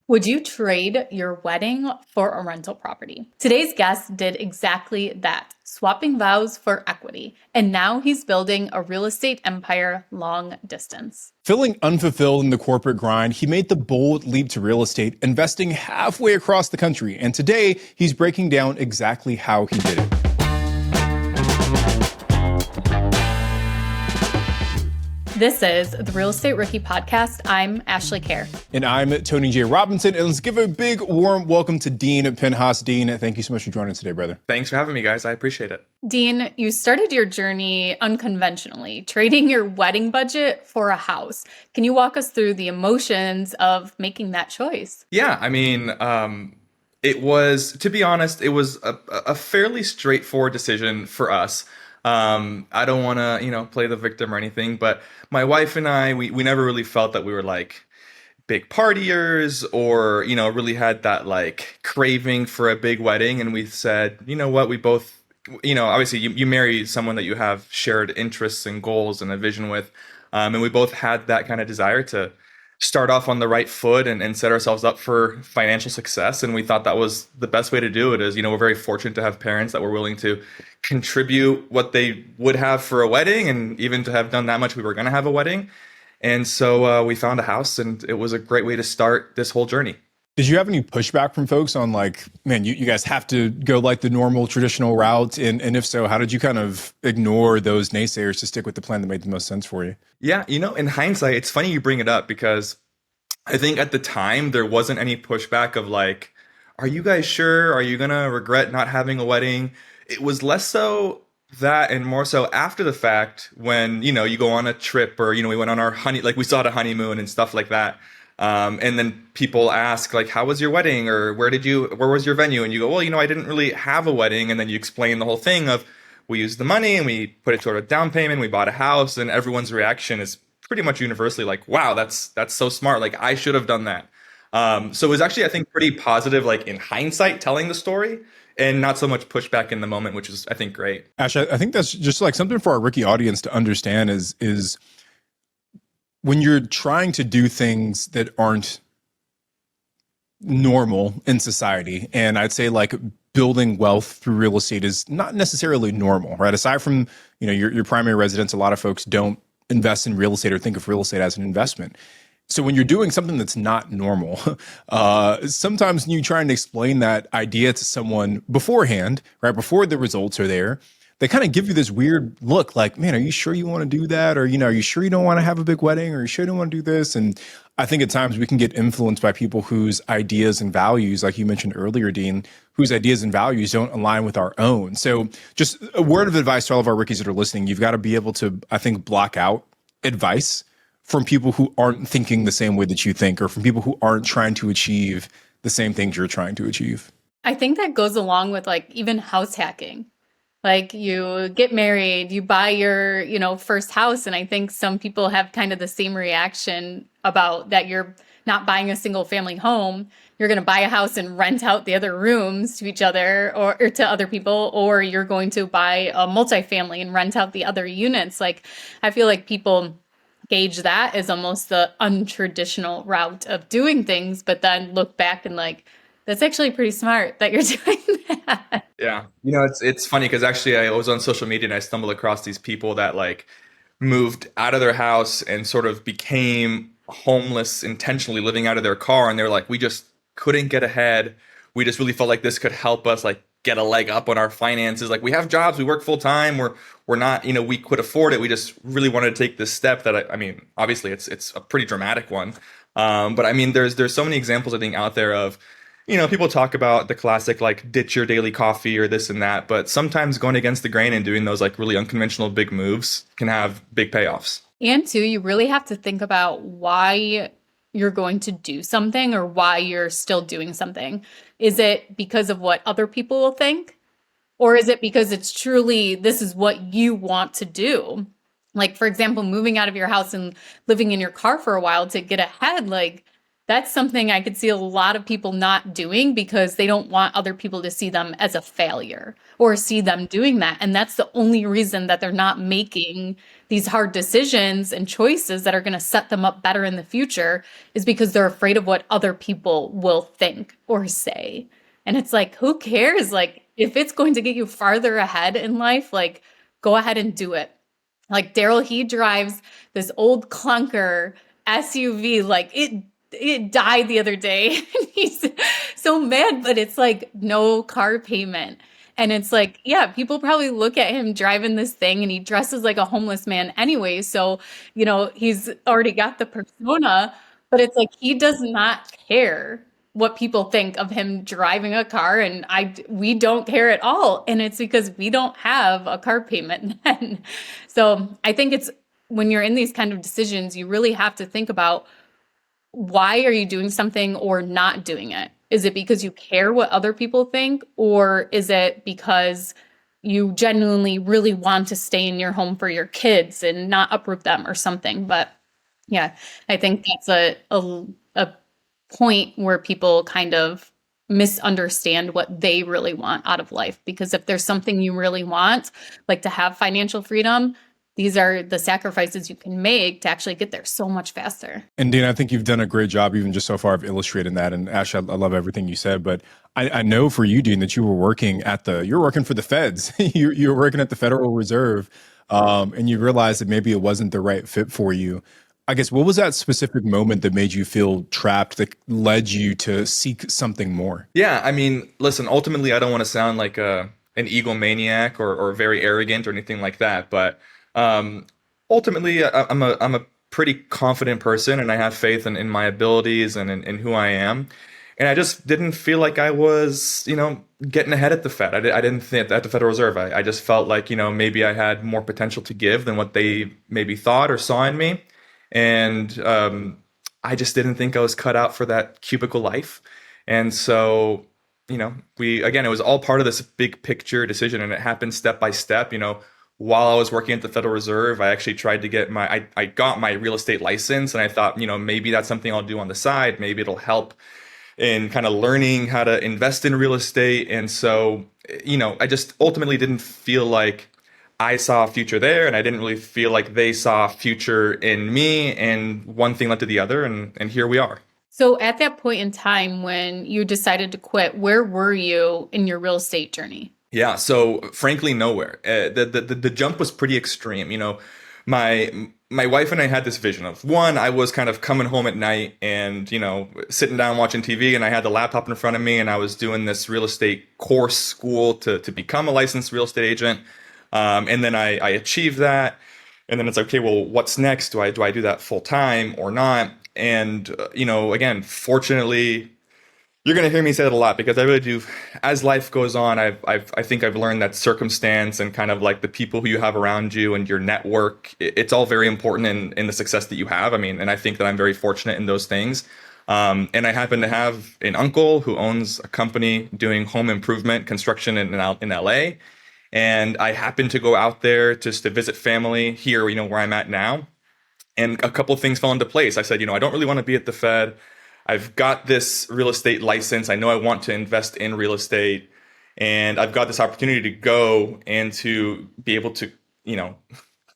Would you trade your wedding for a rental property? Today's guest did exactly that, swapping vows for equity. And now he's building a real estate empire long distance. Feeling unfulfilled in the corporate grind, he made the bold leap to real estate, investing halfway across the country. And today, he's breaking down exactly how he did it. This is the Real Estate Rookie Podcast. I'm Ashley Kerr. And I'm Tony J. Robinson. And let's give a big warm welcome to Dean Pinhas. Dean, thank you so much for joining us today, brother. Thanks for having me, guys. I appreciate it. Dean, you started your journey unconventionally, trading your wedding budget for a house. Can you walk us through the emotions of making that choice? Yeah, it was, to be honest, it was a fairly straightforward decision for us. I don't want to, play the victim or anything, but my wife and I, we never really felt that we were like big partiers or, really had that like craving for a big wedding. And we said, you know what, we both, obviously you marry someone that you have shared interests and goals and a vision with. And we both had that kind of desire to start off on the right foot and set ourselves up for financial success. And we thought that was the best way to do it is, we're very fortunate to have parents that were willing to contribute what they would have for a wedding. And even to have done that much, we were going to have a wedding. And so we found a house and it was a great way to start this whole journey. Did you have any pushback from folks on like, man, you guys have to go like the normal traditional route? And if so, how did you kind of ignore those naysayers to stick with the plan that made the most sense for you? Yeah, in hindsight, it's funny you bring it up because I think at the time there wasn't any pushback of like, are you guys sure? Are you going to regret not having a wedding? It was less so that and more so after the fact when, you go on a trip or, we went on our we still had a honeymoon and stuff like that. And then people ask like, how was your wedding? Or where was your venue? And you go, well, I didn't really have a wedding. And then you explain the whole thing of we used the money and we put it toward a down payment. We bought a house and everyone's reaction is pretty much universally like, wow, that's so smart. Like I should have done that. So it was actually, I think, pretty positive, like in hindsight, telling the story and not so much pushback in the moment, which is, I think, great. Ash, I think that's just like something for our rookie audience to understand is when you're trying to do things that aren't normal in society, and I'd say like building wealth through real estate is not necessarily normal, right? Aside from, your primary residence, a lot of folks don't invest in real estate or think of real estate as an investment. So when you're doing something that's not normal, sometimes you try and explain that idea to someone beforehand, right? Before the results are there, they kind of give you this weird look like, man, are you sure you want to do that? Or, are you sure you don't want to have a big wedding? Or are you sure you don't want to do this? And I think at times we can get influenced by people whose ideas and values, like you mentioned earlier, Dean, whose ideas and values don't align with our own. So just a word of advice to all of our rookies that are listening. You've got to be able to, I think, block out advice from people who aren't thinking the same way that you think, or from people who aren't trying to achieve the same things you're trying to achieve. I think that goes along with like even house hacking. Like you get married, you buy your, first house. And I think some people have kind of the same reaction about that you're not buying a single family home. You're going to buy a house and rent out the other rooms to each other or to other people, or you're going to buy a multifamily and rent out the other units. Like I feel like people gauge that as almost the untraditional route of doing things, but then look back and like, that's actually pretty smart that you're doing that. Yeah. It's funny because actually I was on social media and I stumbled across these people that like moved out of their house and sort of became homeless intentionally living out of their car. And they were like, we just couldn't get ahead. We just really felt like this could help us like get a leg up on our finances. Like we have jobs, we work full time. We're not, we could afford it. We just really wanted to take this step that obviously it's a pretty dramatic one. But there's so many examples I think out there of, people talk about the classic, like ditch your daily coffee or this and that, but sometimes going against the grain and doing those like really unconventional big moves can have big payoffs. And two, you really have to think about why you're going to do something or why you're still doing something. Is it because of what other people will think? Or is it because it's truly, this is what you want to do? Like, for example, moving out of your house and living in your car for a while to get ahead, like, that's something I could see a lot of people not doing because they don't want other people to see them as a failure or see them doing that. And that's the only reason that they're not making these hard decisions and choices that are going to set them up better in the future is because they're afraid of what other people will think or say. And it's like, who cares? Like, if it's going to get you farther ahead in life, like, go ahead and do it. Like Daryl, he drives this old clunker SUV. Like it died the other day. And he's so mad, but it's like no car payment. And it's like, yeah, people probably look at him driving this thing and he dresses like a homeless man anyway. So, he's already got the persona, but it's like he does not care what people think of him driving a car, and we don't care at all, and it's because we don't have a car payment then. So I think it's when you're in these kind of decisions, you really have to think about, why are you doing something or not doing it? Is it because you care what other people think, or is it because you genuinely really want to stay in your home for your kids and not uproot them or something? But yeah, I think that's a point where people kind of misunderstand what they really want out of life. Because if there's something you really want, like to have financial freedom, these are the sacrifices you can make to actually get there so much faster. And Dean, I think you've done a great job, even just so far, of illustrating that. And Ash, I love everything you said. But I know for you, Dean, that you were working you're working for the feds. You were working at the Federal Reserve, and you realized that maybe it wasn't the right fit for you. I guess, what was that specific moment that made you feel trapped, that led you to seek something more? Yeah, I mean, listen, ultimately, I don't want to sound like an egomaniac or very arrogant or anything like that, but um, ultimately, I'm a pretty confident person, and I have faith in my abilities and in who I am. And I just didn't feel like I was, getting ahead at the Fed. I didn't think at the Federal Reserve. I just felt like, maybe I had more potential to give than what they maybe thought or saw in me. And I just didn't think I was cut out for that cubicle life. And so, it was all part of this big picture decision, and it happened step by step. While I was working at the Federal Reserve, I actually tried to get I got my real estate license, and I thought, maybe that's something I'll do on the side. Maybe it'll help in kind of learning how to invest in real estate. And so, I just ultimately didn't feel like I saw a future there, and I didn't really feel like they saw a future in me. And one thing led to the other, and here we are. So at that point in time when you decided to quit, where were you in your real estate journey? Yeah, so frankly, nowhere. The jump was pretty extreme. My my wife and I had this vision of, one, I was kind of coming home at night and sitting down watching TV, and I had the laptop in front of me, and I was doing this real estate course school to become a licensed real estate agent. And then I achieved that, and then it's okay. Well, what's next? Do I do that full time or not? And again, fortunately, you're going to hear me say that a lot because I really do. As life goes on, I think I've learned that circumstance and kind of like the people who you have around you and your network, it's all very important in the success that you have. I mean, and I think that I'm very fortunate in those things. And I happen to have an uncle who owns a company doing home improvement construction in LA. And I happened to go out there just to visit family here, where I'm at now. And a couple of things fell into place. I said, I don't really want to be at the Fed. I've got this real estate license. I know I want to invest in real estate. And I've got this opportunity to go and to be able to,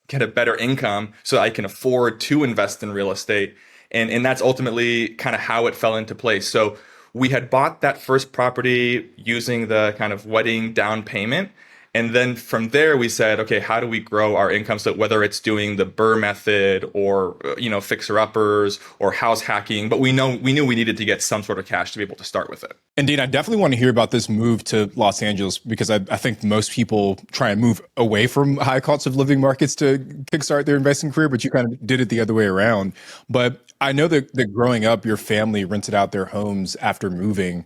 get a better income so I can afford to invest in real estate. And that's ultimately kind of how it fell into place. So we had bought that first property using the kind of wedding down payment. And then from there, we said, okay, how do we grow our income? So whether it's doing the Burr method or, fixer uppers or house hacking, but we knew we needed to get some sort of cash to be able to start with it. And Dean, I definitely want to hear about this move to Los Angeles, because I think most people try and move away from high cost of living markets to kickstart their investing career, but you kind of did it the other way around. But I know that growing up, your family rented out their homes after moving.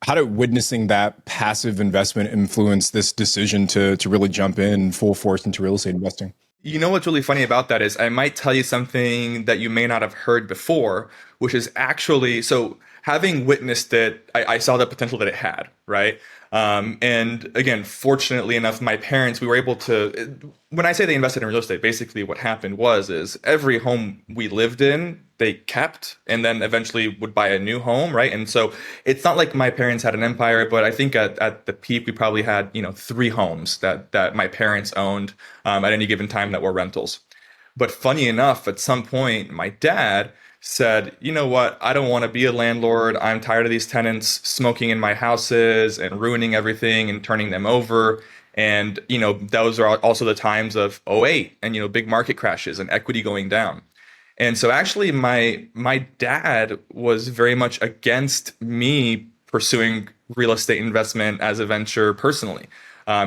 How did witnessing that passive investment influence this decision to really jump in full force into real estate investing? What's really funny about that is I might tell you something that you may not have heard before, which is actually, so having witnessed it, I saw the potential that it had, right? And again, fortunately enough, my parents, we were able to, when I say they invested in real estate, basically what happened is every home we lived in, they kept and then eventually would buy a new home, right? And so it's not like my parents had an empire, but I think at the peak we probably had, three homes that my parents owned at any given time that were rentals. But funny enough, at some point, my dad said, you know what? I don't want to be a landlord. I'm tired of these tenants smoking in my houses and ruining everything and turning them over. And, those are also the times of '08 and, big market crashes and equity going down. And so actually my dad was very much against me pursuing real estate investment as a venture personally.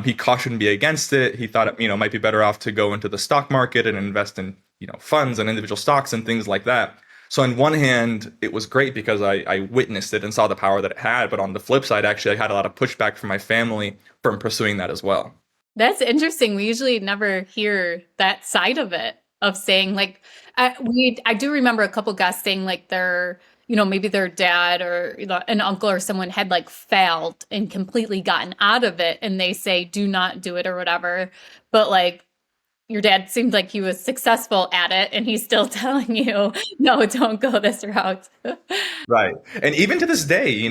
He cautioned me against it. He thought it, might be better off to go into the stock market and invest in, funds and individual stocks and things like that. So on one hand, it was great because I witnessed it and saw the power that it had. But on the flip side, actually, I had a lot of pushback from my family from pursuing that as well. That's interesting. We usually never hear that side of it, of saying like I do remember a couple guests saying like their, maybe their dad or an uncle or someone had like failed and completely gotten out of it, and they say do not do it or whatever. But like your dad seemed like he was successful at it, and he's still telling you, no, don't go this route. Right. And even to this day,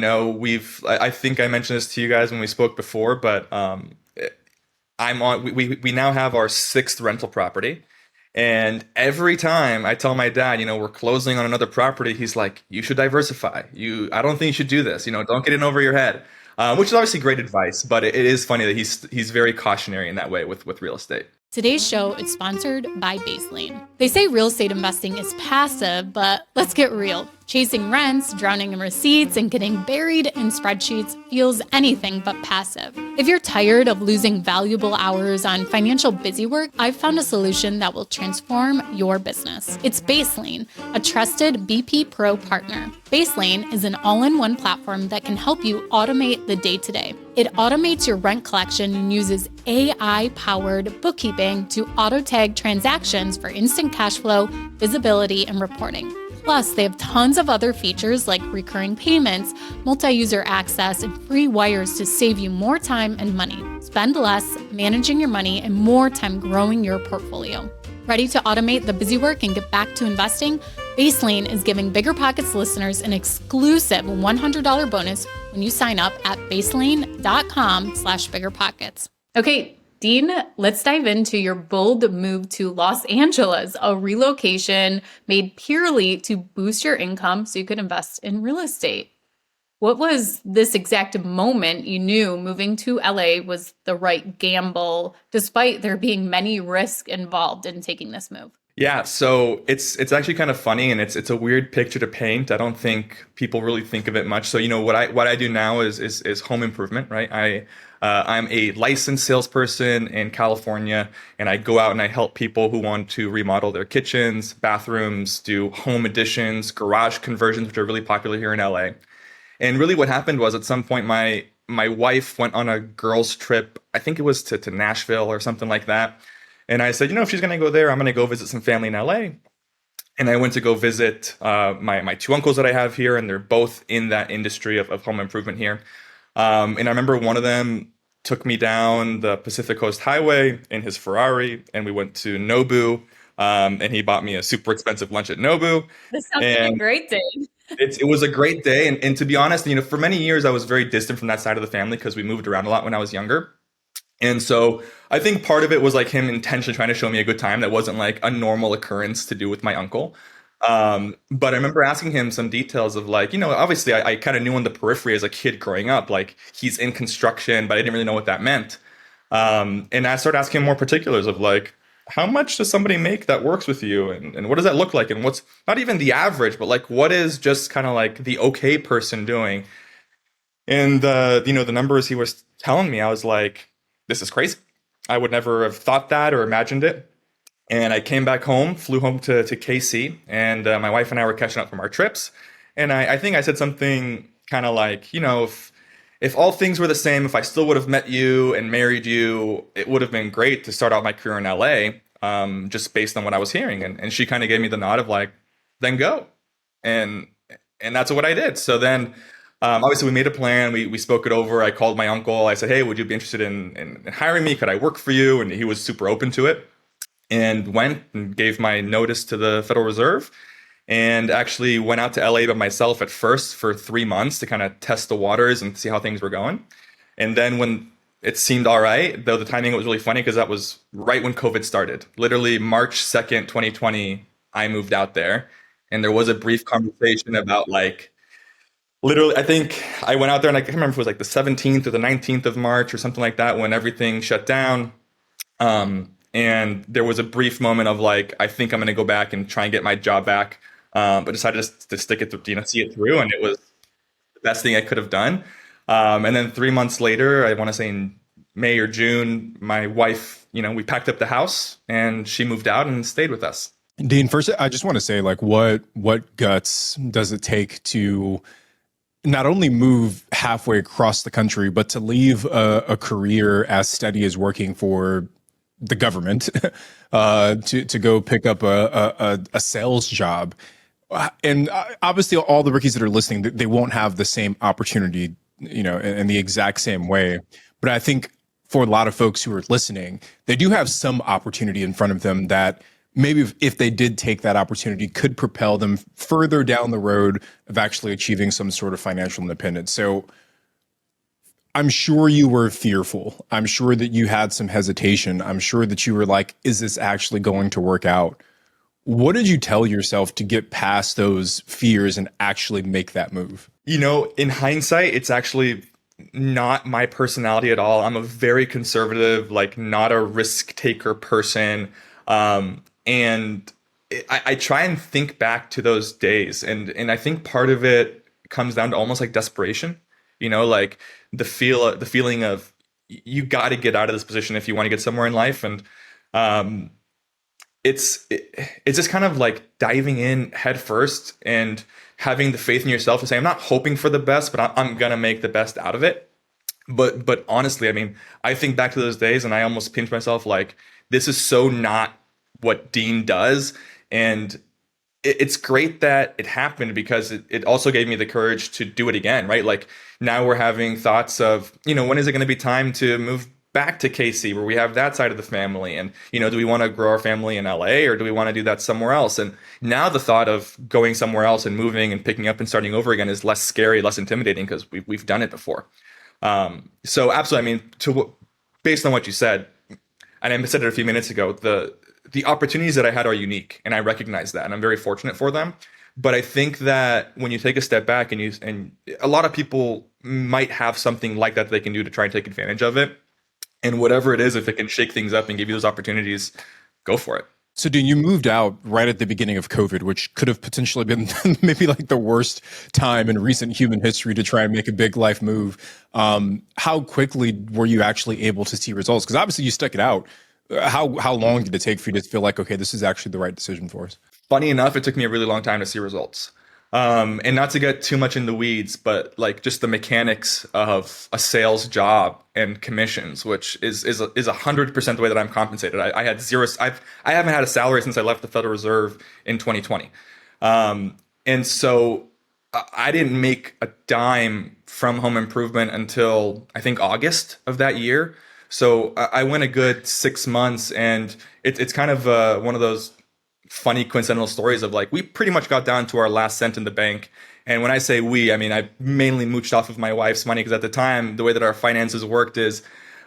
I think I mentioned this to you guys when we spoke before, but we now have our sixth rental property. And every time I tell my dad, we're closing on another property, he's like, you should diversify. I don't think you should do this. Don't get in over your head. Which is obviously great advice, but it is funny that he's very cautionary in that way with real estate. Today's show is sponsored by Baselane. They say real estate investing is passive, but let's get real. Chasing rents, drowning in receipts, and getting buried in spreadsheets feels anything but passive. If you're tired of losing valuable hours on financial busy work, I've found a solution that will transform your business. It's Baselane, a trusted BP Pro partner. Baselane is an all-in-one platform that can help you automate the day-to-day. It automates your rent collection and uses AI-powered bookkeeping to auto-tag transactions for instant cash flow, visibility, and reporting. Plus, they have tons of other features like recurring payments, multi-user access, and free wires to save you more time and money. Spend less managing your money and more time growing your portfolio. Ready to automate the busy work and get back to investing? Baselane is giving BiggerPockets listeners an exclusive $100 bonus when you sign up at baselane.com/BiggerPockets. Okay, Dean, let's dive into your bold move to Los Angeles, a relocation made purely to boost your income so you could invest in real estate. What was this exact moment you knew moving to LA was the right gamble, despite there being many risks involved in taking this move? Yeah, so it's actually kind of funny, and it's a weird picture to paint. I don't think people really think of it much. So what I do now is home improvement, right? I'm a licensed salesperson in California, and I go out and I help people who want to remodel their kitchens, bathrooms, do home additions, garage conversions, which are really popular here in LA. And really, what happened was at some point my wife went on a girls' trip. I think it was to Nashville or something like that. And I said, if she's going to go there, I'm going to go visit some family in LA. And I went to go visit my two uncles that I have here, and they're both in that industry of home improvement here. And I remember one of them took me down the Pacific Coast Highway in his Ferrari, and we went to Nobu, and he bought me a super expensive lunch at Nobu. This sounds like a And great day. it was a great day. And to be honest, for many years, I was very distant from that side of the family because we moved around a lot when I was younger. And so I think part of it was like him intentionally trying to show me a good time that wasn't like a normal occurrence to do with my uncle. But I remember asking him some details of like, obviously I kind of knew on the periphery as a kid growing up, like he's in construction, but I didn't really know what that meant. And I started asking him more particulars of like, how much does somebody make that works with you? And what does that look like? And what's not even the average, but like, what is just kind of like the okay person doing? And, the numbers he was telling me, I was like, this is crazy. I would never have thought that or imagined it. And I came back home, flew home to KC, and my wife and I were catching up from our trips. And I think I said something kind of like, if all things were the same, if I still would have met you and married you, it would have been great to start out my career in LA, just based on what I was hearing. And she kind of gave me the nod of like, then go. And that's what I did. So then obviously, we made a plan. We spoke it over. I called my uncle. I said, hey, would you be interested in hiring me? Could I work for you? And he was super open to it, and went and gave my notice to the Federal Reserve. and actually went out to LA by myself at first for 3 months to kind of test the waters and see how things were going. And then when it seemed all right, though the timing was really funny because that was right when COVID started. Literally March 2nd, 2020, I moved out there. And there was a brief conversation about like, literally, I think I went out there and I can't remember if it was like the 17th or the 19th of March or something like that when everything shut down. And there was a brief moment of like, I think I'm going to go back and try and get my job back. But decided to stick it, see it through. And it was the best thing I could have done. And then 3 months later, I want to say in May or June, my wife, we packed up the house and she moved out and stayed with us. Dean, first, I just want to say, like, what guts does it take to not only move halfway across the country, but to leave a career as steady as working for the government, to go pick up a sales job. And obviously, all the rookies that are listening, they won't have the same opportunity, in the exact same way. But I think for a lot of folks who are listening, they do have some opportunity in front of them that maybe if they did take that opportunity could propel them further down the road of actually achieving some sort of financial independence. So I'm sure you were fearful. I'm sure that you had some hesitation. I'm sure that you were like, is this actually going to work out? What did you tell yourself to get past those fears and actually make that move? In hindsight, it's actually not my personality at all. I'm a very conservative, like not a risk taker person. And I try and think back to those days. And I think part of it comes down to almost like desperation, like the feeling of you got to get out of this position if you want to get somewhere in life. And, it's just kind of like diving in head first and having the faith in yourself to say, I'm not hoping for the best, but I'm going to make the best out of it. But honestly, I mean, I think back to those days and I almost pinch myself like, this is so not what Dean does. And it's great that it happened because it also gave me the courage to do it again, right? Like now we're having thoughts of, when is it going to be time to move back to KC where we have that side of the family? And, do we want to grow our family in LA or do we want to do that somewhere else? And now the thought of going somewhere else and moving and picking up and starting over again is less scary, less intimidating because we've done it before. So absolutely, I mean, based on what you said, and I said it a few minutes ago, the opportunities that I had are unique, and I recognize that, and I'm very fortunate for them. But I think that when you take a step back and a lot of people might have something like that they can do to try and take advantage of it, and whatever it is, if it can shake things up and give you those opportunities, go for it. So, Dean, you moved out right at the beginning of COVID, which could have potentially been maybe like the worst time in recent human history to try and make a big life move. How quickly were you actually able to see results? Because obviously you stuck it out. How long did it take for you to feel like, okay, this is actually the right decision for us? Funny enough, it took me a really long time to see results. And not to get too much in the weeds, but like just the mechanics of a sales job and commissions, which is 100% the way that I'm compensated. I had zero. I haven't had a salary since I left the Federal Reserve in 2020, and so I didn't make a dime from home improvement until I think August of that year. So I went a good 6 months, and it's kind of one of those funny coincidental stories of like we pretty much got down to our last cent in the bank. And when I say we, I mean I mainly mooched off of my wife's money because at the time the way that our finances worked is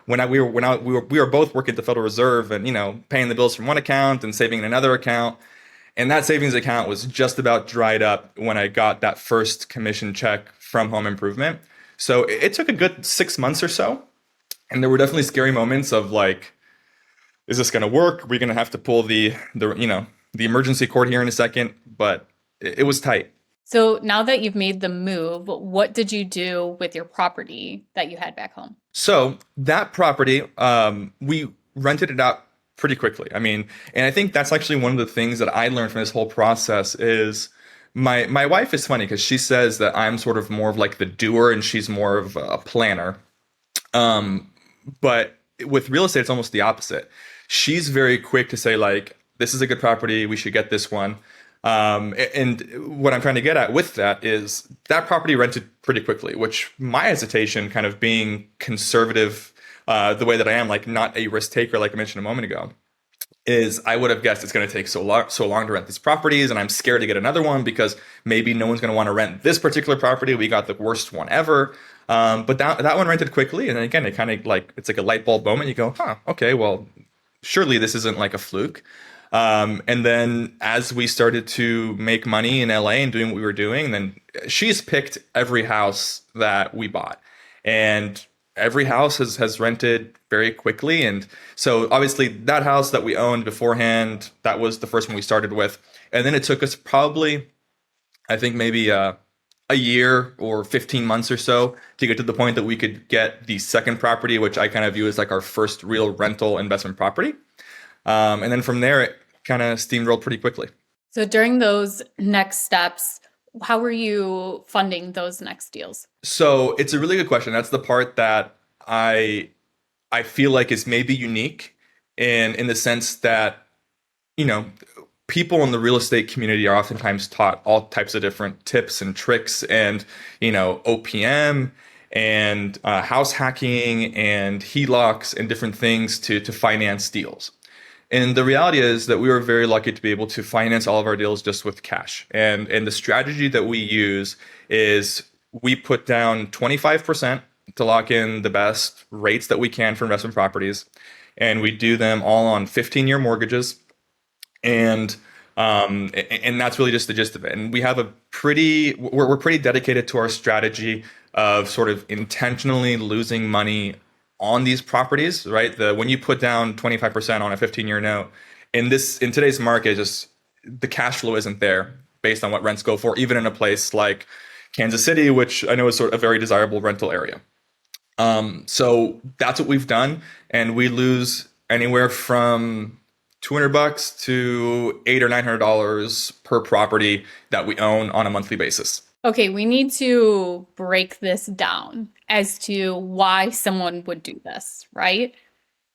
we were both working at the Federal Reserve and paying the bills from one account and saving in another account. And that savings account was just about dried up when I got that first commission check from home improvement. So it took a good 6 months or so. And there were definitely scary moments of like, is this going to work? We're going to have to pull the emergency cord here in a second, but it was tight. So now that you've made the move, what did you do with your property that you had back home? So that property, we rented it out pretty quickly. I mean, and I think that's actually one of the things that I learned from this whole process is my wife is funny because she says that I'm sort of more of like the doer and she's more of a planner. But with real estate, it's almost the opposite. She's very quick to say like, this is a good property. We should get this one. And what I'm trying to get at with that is that property rented pretty quickly, which my hesitation kind of being conservative, the way that I am, like not a risk taker, like I mentioned a moment ago. is I would have guessed it's going to take so long to rent these properties, and I'm scared to get another one because maybe no one's going to want to rent this particular property. We got the worst one ever. But that one rented quickly, and then again, it kind of like it's like a light bulb moment. You go, huh, okay, well, surely this isn't like a fluke. And then as we started to make money in LA and doing what we were doing, then she's picked every house that we bought. And every house has rented very quickly. And so obviously that house that we owned beforehand, that was the first one we started with. And then it took us probably, I think maybe a year or 15 months or so to get to the point that we could get the second property, which I kind of view as like our first real rental investment property. And then from there, it kind of steamrolled pretty quickly. So during those next steps, how were you funding those next deals? So it's a really good question. That's the part that I feel like is maybe unique in the sense that, you know, people in the real estate community are oftentimes taught all types of different tips and tricks and, you know, OPM and house hacking and HELOCs and different things to finance deals. And the reality is that we were very lucky to be able to finance all of our deals just with cash. And the strategy that we use is we put down 25% to lock in the best rates that we can for investment properties. And we do them all on 15-year mortgages. And that's really just the gist of it. And we have we're pretty dedicated to our strategy of sort of intentionally losing money on these properties, right? When you put down 25% on a 15-year note, in today's market, just the cash flow isn't there based on what rents go for, even in a place like Kansas City, which I know is sort of a very desirable rental area. So that's what we've done, and we lose anywhere from $200 to $800 or $900 per property that we own on a monthly basis. Okay, we need to break this down as to why someone would do this, right?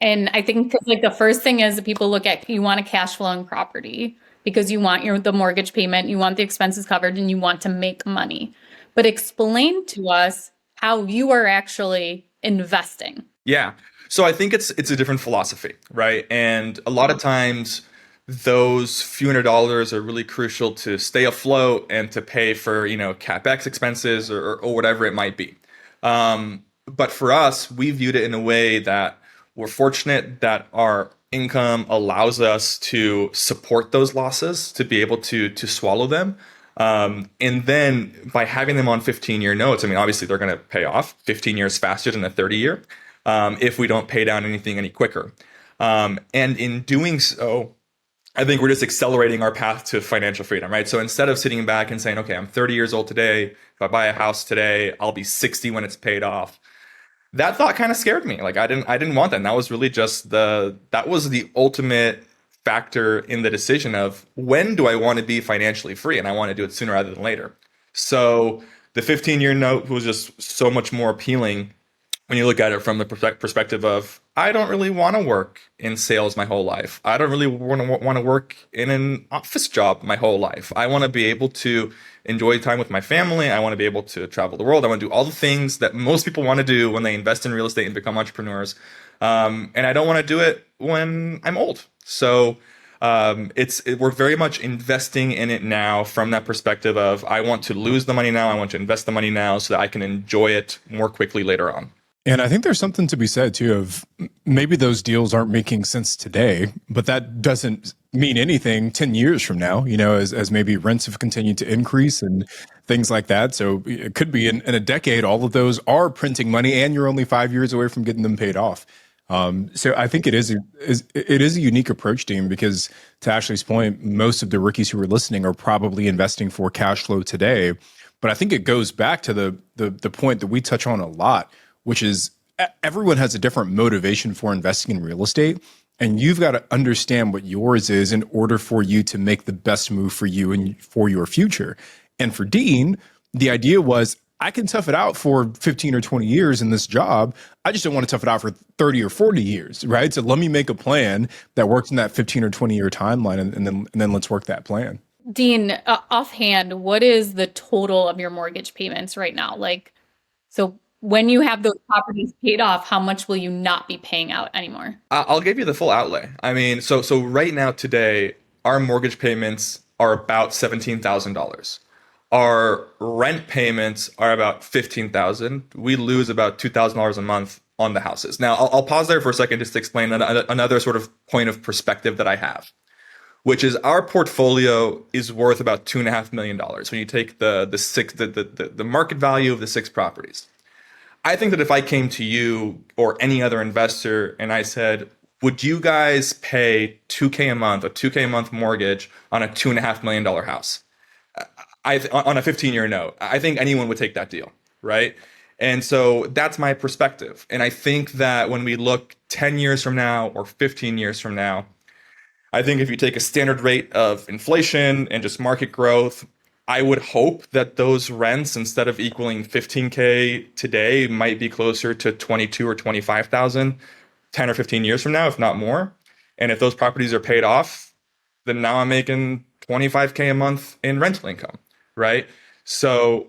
And I think 'cause, like the first thing is that people look at you want a cash flowing property because you want the mortgage payment, you want the expenses covered, and you want to make money. But explain to us how you are actually investing. Yeah. So I think it's a different philosophy, right? And a lot of times those few $100s are really crucial to stay afloat and to pay for, you know, CapEx expenses or whatever it might be. But for us, we viewed it in a way that we're fortunate that our income allows us to support those losses, to be able to swallow them. And then by having them on 15-year notes, I mean, obviously they're going to pay off 15 years faster than a 30-year if we don't pay down anything any quicker. And in doing so, I think we're just accelerating our path to financial freedom, right? So instead of sitting back and saying, okay, I'm 30 years old today. If I buy a house today, I'll be 60 when it's paid off. That thought kind of scared me. Like I didn't want that. And that was really just that was the ultimate factor in the decision of when do I want to be financially free? And I want to do it sooner rather than later. So the 15-year note was just so much more appealing when you look at it from the perspective of, I don't really want to work in sales my whole life. I don't really want to work in an office job my whole life. I want to be able to enjoy time with my family. I want to be able to travel the world. I want to do all the things that most people want to do when they invest in real estate and become entrepreneurs. And I don't want to do it when I'm old. So we're very much investing in it now from that perspective of, I want to lose the money now. I want to invest the money now so that I can enjoy it more quickly later on. And I think there's something to be said too of maybe those deals aren't making sense today, but that doesn't mean anything 10 years from now, you know, as maybe rents have continued to increase and things like that. So it could be in a decade, all of those are printing money and you're only 5 years away from getting them paid off. So I think it is a unique approach, Dean, because to Ashley's point, most of the rookies who are listening are probably investing for cash flow today. But I think it goes back to the point that we touch on a lot, which is everyone has a different motivation for investing in real estate. And you've got to understand what yours is in order for you to make the best move for you and for your future. And for Dean, the idea was, I can tough it out for 15 or 20 years in this job. I just don't want to tough it out for 30 or 40 years, right? So let me make a plan that works in that 15 or 20-year timeline, and then let's work that plan. Dean, offhand, what is the total of your mortgage payments right now? So when you have those properties paid off, how much will you not be paying out anymore? I'll give you the full outlay. I mean, so right now today, our mortgage payments are about $17,000. Our rent payments are about 15,000. We lose about $2,000 a month on the houses. Now, I'll pause there for a second just to explain another sort of point of perspective that I have, which is our portfolio is worth about $2.5 million when you take the market value of the six properties. I think that if I came to you or any other investor and I said, would you guys pay 2K a month, a 2K a month mortgage on a $2.5 million house? On a 15-year note, I think anyone would take that deal, right? And so that's my perspective. And I think that when we look 10 years from now or 15 years from now, I think if you take a standard rate of inflation and just market growth, I would hope that those rents, instead of equaling 15K today, might be closer to 22 or 25,000 10 or 15 years from now, if not more. And if those properties are paid off, then now I'm making 25K a month in rental income, right? So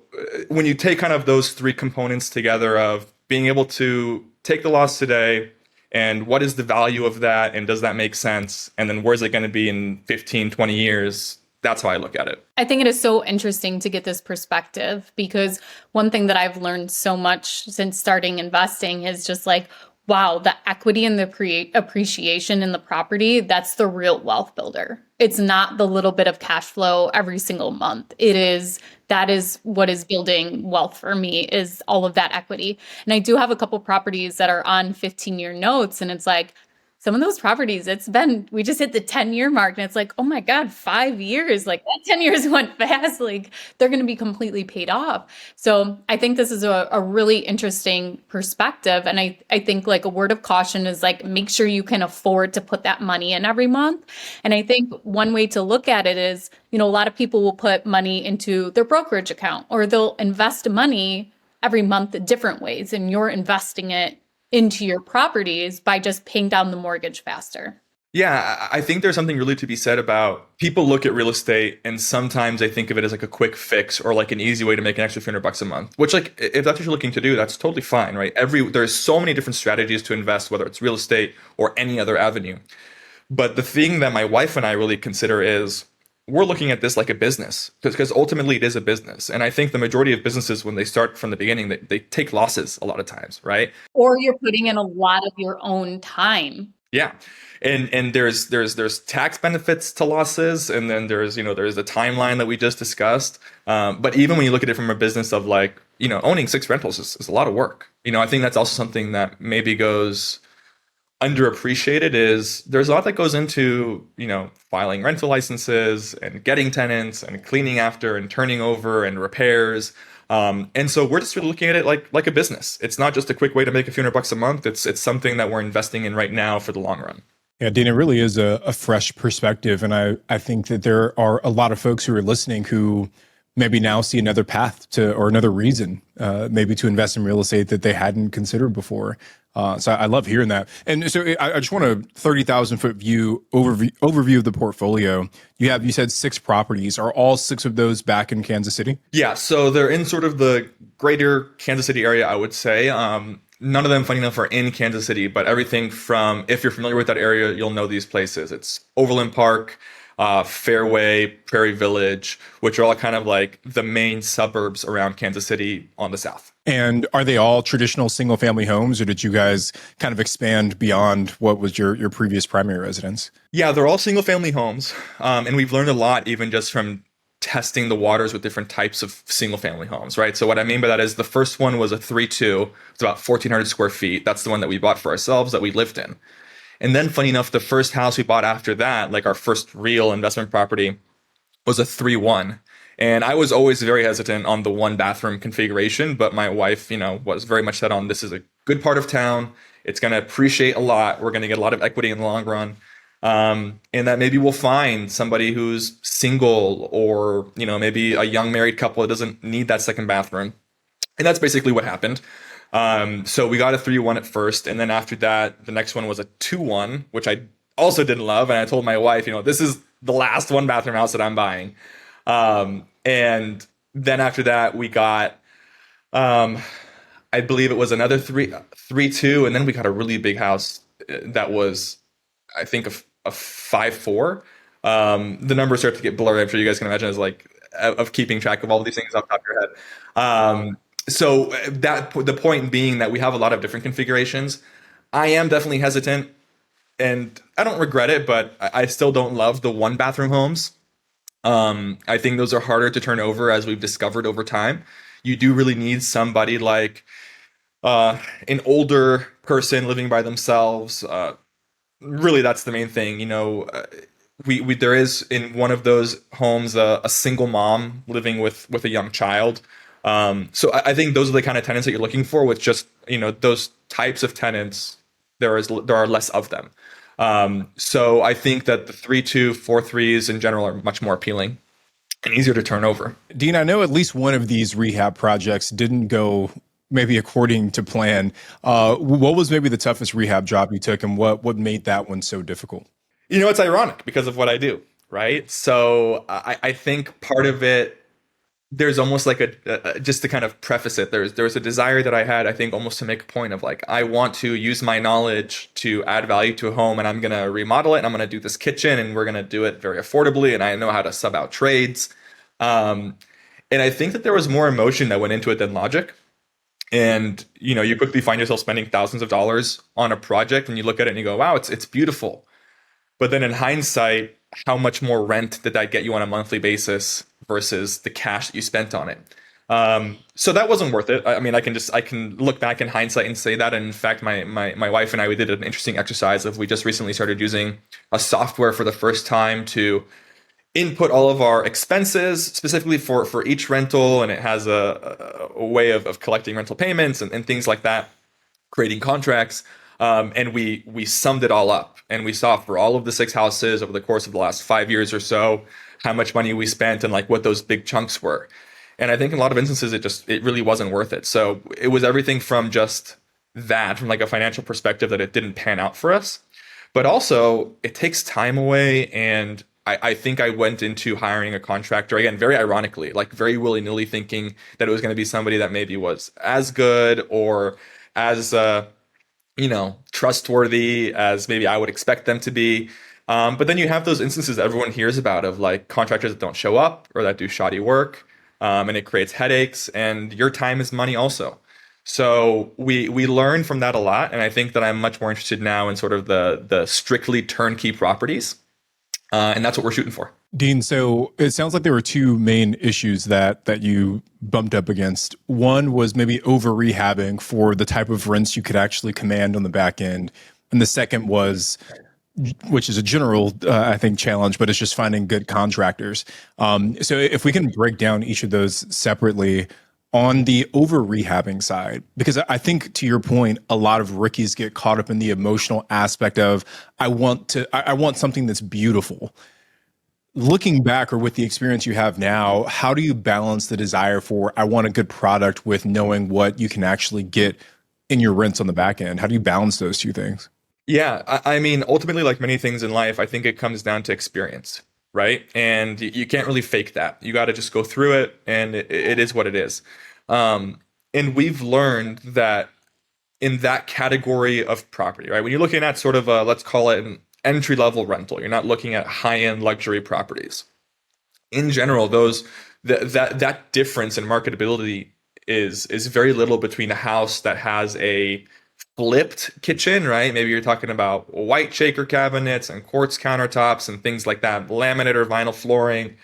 when you take kind of those three components together of being able to take the loss today and what is the value of that and does that make sense? And then where's it going to be in 15, 20 years? That's how I look at it. I think it is so interesting to get this perspective because one thing that I've learned so much since starting investing is just like, wow, the equity and the appreciation in the property, that's the real wealth builder. It's not the little bit of cash flow every single month. That is what is building wealth for me is all of that equity. And I do have a couple properties that are on 15-year notes and it's like, some of those properties, we just hit the 10-year mark and it's like, oh my God, 5 years, like that 10 years went fast. Like they're going to be completely paid off. So I think this is a really interesting perspective. And I think like a word of caution is like, make sure you can afford to put that money in every month. And I think one way to look at it is, a lot of people will put money into their brokerage account or they'll invest money every month in different ways. And you're investing it into your properties by just paying down the mortgage faster. Yeah, I think there's something really to be said about people look at real estate and sometimes they think of it as like a quick fix or like an easy way to make an extra few $100 a month, which like if that's what you're looking to do, that's totally fine, right? There's so many different strategies to invest, whether it's real estate or any other avenue. But the thing that my wife and I really consider is we're looking at this like a business because ultimately it is a business. And I think the majority of businesses, when they start from the beginning, they take losses a lot of times, right? Or you're putting in a lot of your own time. Yeah. And there's tax benefits to losses, and then there's the timeline that we just discussed. But even when you look at it from a business of like, owning six rentals is a lot of work. I think that's also something that maybe goes underappreciated is there's a lot that goes into, filing rental licenses and getting tenants and cleaning after and turning over and repairs. And so we're just really looking at it like a business. It's not just a quick way to make a few $100 a month. It's something that we're investing in right now for the long run. Yeah, Dana, it really is a fresh perspective. And I think that there are a lot of folks who are listening who maybe now see another path or another reason, maybe to invest in real estate that they hadn't considered before. So I love hearing that. And so I just want a 30,000 foot view overview of the portfolio. You said six properties. Are all six of those back in Kansas City? Yeah, so they're in sort of the greater Kansas City area, I would say. None of them, funny enough, are in Kansas City, but everything from, if you're familiar with that area, you'll know these places. It's Overland Park, Fairway, Prairie Village, which are all kind of like the main suburbs around Kansas City on the south. And are they all traditional single family homes, or did you guys kind of expand beyond what was your previous primary residence? Yeah, they're all single family homes. And we've learned a lot even just from testing the waters with different types of single family homes, right? So what I mean by that is the first one was a 3-2. It's about 1,400 square feet. That's the one that we bought for ourselves that we lived in. And then funny enough, the first house we bought after that, like our first real investment property, was a 3-1. And I was always very hesitant on the one bathroom configuration, but my wife, was very much set on this is a good part of town. It's going to appreciate a lot. We're going to get a lot of equity in the long run. And that maybe we'll find somebody who's single or, maybe a young married couple that doesn't need that second bathroom. And that's basically what happened. So we got a 3-1 at first. And then after that, the next one was a 2-1, which I also didn't love. And I told my wife, this is the last one bathroom house that I'm buying. And then after that, we got, I I believe it was another 3.2, and then we got a really big house that was, I think, a 5.4. The numbers start to get blurry. I'm sure you guys can imagine, as like of keeping track of all of these things off the top of your head. So that the point being that we have a lot of different configurations. I am definitely hesitant, and I don't regret it, but I still don't love the one bathroom homes. I think those are harder to turn over, as we've discovered over time. You do really need somebody like an older person living by themselves. Really, that's the main thing. We there is in one of those homes a single mom living with a young child. So I think those are the kind of tenants that you're looking for. With just those types of tenants, there are less of them. So I think that the 3.2, 4.3s in general are much more appealing and easier to turn over. Dean, I know at least one of these rehab projects didn't go maybe according to plan. What was maybe the toughest rehab job you took, and what made that one so difficult? It's ironic because of what I do, right? So I think part of it, there's almost like just to kind of preface it, there's a desire that I had, I think, almost to make a point of like, I want to use my knowledge to add value to a home, and I'm going to remodel it, and I'm going to do this kitchen, and we're going to do it very affordably, and I know how to sub out trades. And I think that there was more emotion that went into it than logic. And you quickly find yourself spending thousands of dollars on a project, and you look at it and you go, wow, it's beautiful. But then in hindsight, how much more rent did that get you on a monthly basis versus the cash that you spent on it? So that wasn't worth it. I mean, I can look back in hindsight and say that. And in fact, my wife and I, we did an interesting exercise of, we just recently started using a software for the first time to input all of our expenses specifically for each rental. And it has a way of collecting rental payments and things like that, creating contracts. And we summed it all up, and we saw for all of the 6 houses over the course of the last 5 years or so, how much money we spent and like what those big chunks were. And I think in a lot of instances, it really wasn't worth it. So it was everything from just that, from like a financial perspective, that it didn't pan out for us, but also it takes time away. And I think I went into hiring a contractor, again, very ironically, like very willy-nilly, thinking that it was going to be somebody that maybe was as good or as trustworthy as maybe I would expect them to be. But then you have those instances that everyone hears about, of like contractors that don't show up or that do shoddy work, and it creates headaches, and your time is money also. So we learn from that a lot, and I think that I'm much more interested now in sort of the strictly turnkey properties, and that's what we're shooting for. Dean, so it sounds like there were two main issues that you bumped up against. One was maybe over rehabbing for the type of rents you could actually command on the back end. And the second was, which is a general, I think, challenge, but it's just finding good contractors. So if we can break down each of those separately, on the over rehabbing side, because I think, to your point, a lot of rookies get caught up in the emotional aspect of, I want something that's beautiful. Looking back, or with the experience you have now, how do you balance the desire for, I want a good product, with knowing what you can actually get in your rents on the back end? How do you balance those two things? Yeah, I mean, ultimately, like many things in life, I think it comes down to experience, right? And you can't really fake that. You got to just go through it, and it is what it is. And we've learned that in that category of property, right? When you're looking at sort of let's call it an entry level rental, you're not looking at high end luxury properties. In general, that difference in marketability is very little between a house that has a flipped kitchen, right? Maybe you're talking about white shaker cabinets and quartz countertops and things like that, laminate or vinyl flooring.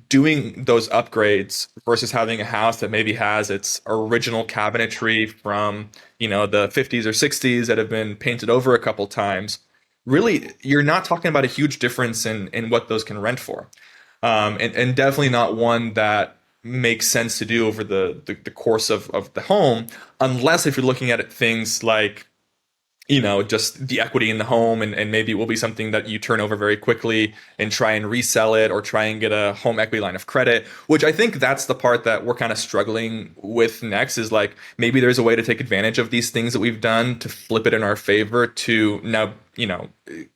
Doing those upgrades versus having a house that maybe has its original cabinetry from the 50s or 60s that have been painted over a couple times. Really, you're not talking about a huge difference in what those can rent for, and definitely not one that makes sense to do over the course of the home, unless if you're looking at things like just the equity in the home, and maybe it will be something that you turn over very quickly and try and resell it, or try and get a home equity line of credit, which I think that's the part that we're kind of struggling with next, is like, maybe there's a way to take advantage of these things that we've done to flip it in our favor, to now,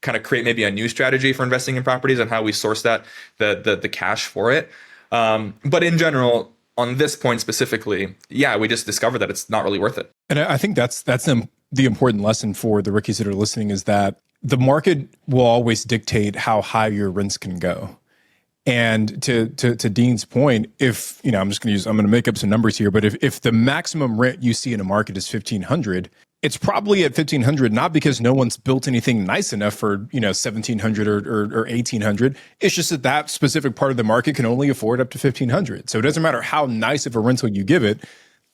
kind of create maybe a new strategy for investing in properties and how we source the cash for it. But in general, on this point specifically, yeah, we just discovered that it's not really worth it. And I think that's the important lesson for the rookies that are listening is that the market will always dictate how high your rents can go. And to Dean's point, if I'm going to make up some numbers here, but if the maximum rent you see in a market is 1,500, it's probably at 1,500 not because no one's built anything nice enough for 1,700 or 1,800. It's just that specific part of the market can only afford up to 1,500. So it doesn't matter how nice of a rental you give it.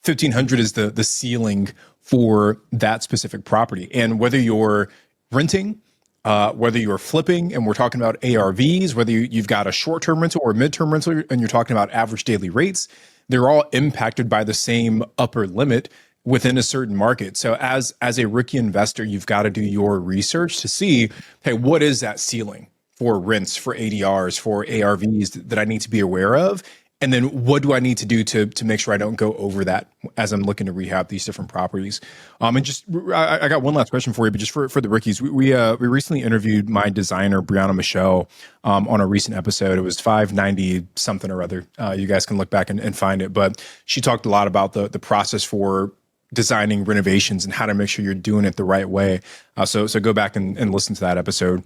1,500 is the ceiling for that specific property, and whether you're renting, whether you're flipping, and we're talking about ARVs, whether you've got a short-term rental or a mid-term rental, and you're talking about average daily rates, they're all impacted by the same upper limit within a certain market. So as a rookie investor, you've got to do your research to see, hey, what is that ceiling for rents, for ADRs, for ARVs that I need to be aware of? And then what do I need to do to make sure I don't go over that as I'm looking to rehab these different properties? And just, I got one last question for you, but just for the rookies, we recently interviewed my designer, Brianna Michelle, on a recent episode. It was 590 something or other. You guys can look back and find it, but she talked a lot about the process for designing renovations and how to make sure you're doing it the right way. So go back and listen to that episode.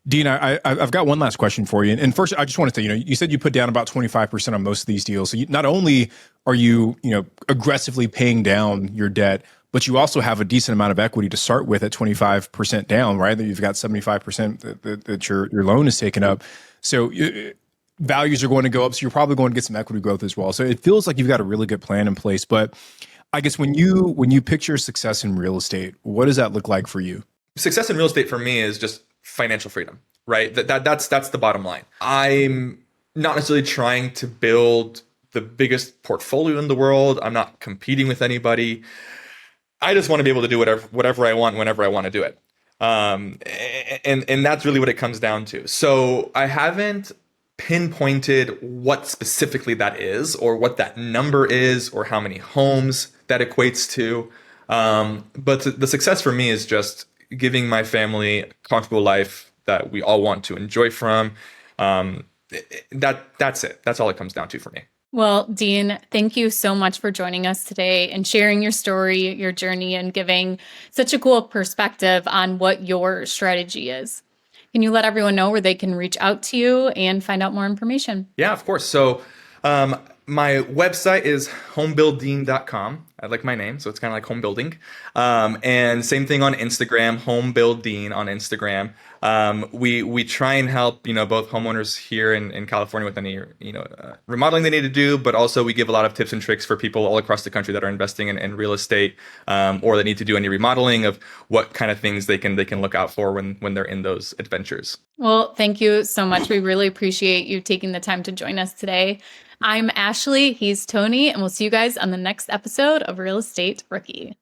Dean, I've got one last question for you. And first, I just wanted to, you said you put down about 25% on most of these deals. So not only are you, aggressively paying down your debt, but you also have a decent amount of equity to start with at 25% down, right? That you've got 75% that your loan is taken up. So values are going to go up. So you're probably going to get some equity growth as well. So it feels like you've got a really good plan in place. But I guess when you picture success in real estate, what does that look like for you? Success in real estate for me is just financial freedom, right? That's the bottom line. I'm not necessarily trying to build the biggest portfolio in the world. I'm not competing with anybody. I just want to be able to do whatever I want whenever I want to do it. And that's really what it comes down to. So I haven't pinpointed what specifically that is, or what that number is, or how many homes that equates to. But the success for me is just giving my family a comfortable life that we all want to enjoy from. That's it. That's all it comes down to for me. Well, Dean, thank you so much for joining us today and sharing your story, your journey, and giving such a cool perspective on what your strategy is. Can you let everyone know where they can reach out to you and find out more information? Yeah, of course. So my website is homebuilddean.com. I like my name, so it's kind of like home building. And same thing on Instagram, homebuilddean on Instagram. We try and help, both homeowners here in California with any, remodeling they need to do, but also we give a lot of tips and tricks for people all across the country that are investing in real estate, or that need to do any remodeling, of what kind of things they can look out for when they're in those adventures. Well, thank you so much. We really appreciate you taking the time to join us today. I'm Ashley, he's Tony, and we'll see you guys on the next episode of Real Estate Rookie.